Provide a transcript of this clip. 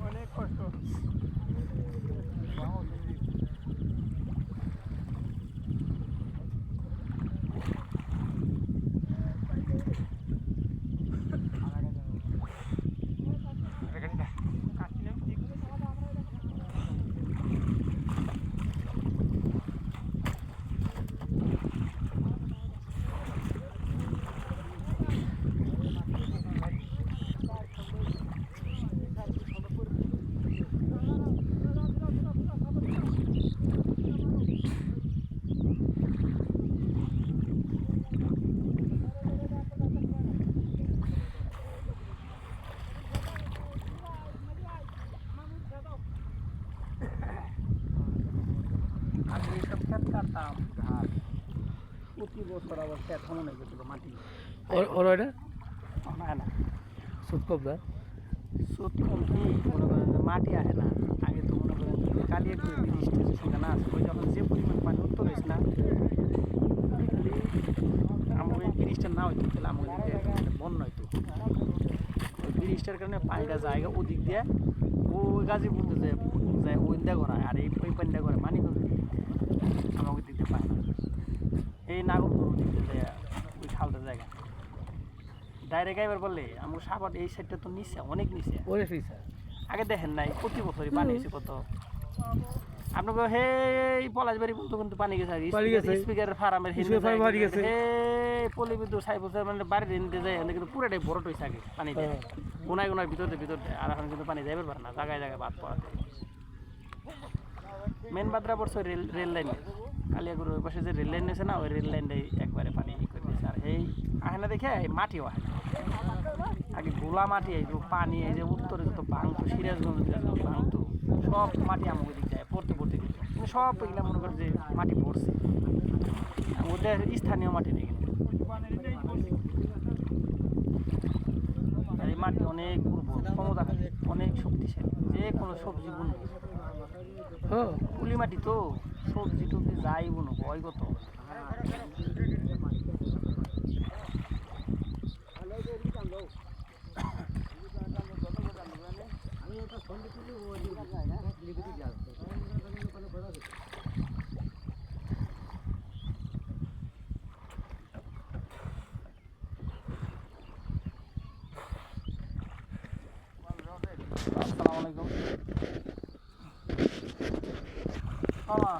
অনেক কষ্ট। আগে এইসব ক্ষেত কাটতাম ঘাস, প্রতি বছর আবার ক্ষেত হমন হয়ে গেছিল মাটি। ওরা না না সুদ কব দা সুদ কম কি মনে করেন যে মাটি আসে না। আগে তো মনে করেন যে কালিয়া করে ব্রিজটা যে সঙ্গে না আছে ওই যখন যে পরিমাণ পানি উত্তর হয়েছে না, আমার ওই ব্রিজটা না হইতো তাহলে আমার বন্যা হইতো। ওই ব্রিজটার কারণে পানিটা জায়গা ওদিক দিয়ে ওই গাজীপুর যে যায় ওই দিকে করা, আর এই ওই পানিটা করে মানিকগঞ্জ আমার ওই দিক দিয়ে পায় না। এই নাগরপুর ওদিক দিয়ে যায় ওই খালটার জায়গা ডাইরেক্ট এবার বললে আমার সাপাট এই সাইডটা তো নিচে অনেক নিচে। ওরে ফিসা আগে দেখেন নাই প্রতি বছরই পানি হয়েছে কত। আপনাকে হে পলাশবাড়ি পর্যন্ত কিন্তু পানি গেছে স্পিকারের ফার্মের হে পলি বিদ্যুৎ সাইবছর মানে বাড়ির নিতে যায় কিন্তু পুরাটাই বড় হয়েছে আগে পানি দেয় গোনায় গোনার ভিতরে আর এখন কিন্তু পানি যাইবার পারে না, জায়গায় জায়গায় বাদ পড়া মেন বাদরা পড়ছে রেল লাইনে কালিয়াগুড় ওই পাশে যে রেল লাইন আছে না ওই রেল লাইনটাই একবারে পানি করে দিয়েছে। আর এই আহে না দেখে এই মাটিও আহে না, আগে গোলা মাটি এই পানি এই যে উত্তরে যত ভাঙতো সিরাজগঞ্জ ভাঙতো সব মাটি আমাকে দিক যায় পড়তে কিন্তু সব এগুলো মনে করেন যে মাটি পড়ছে ওদের স্থানীয় মাটি নেই কিন্তু। আর এই মাটি অনেক উর্বর ক্ষমতা অনেক শক্তিশালী, যে কোনো সবজি বুন পুলি মাটি তো সবজি টবজি যাই বুনো হয় কত। আসসালামু আলাইকুম মামা।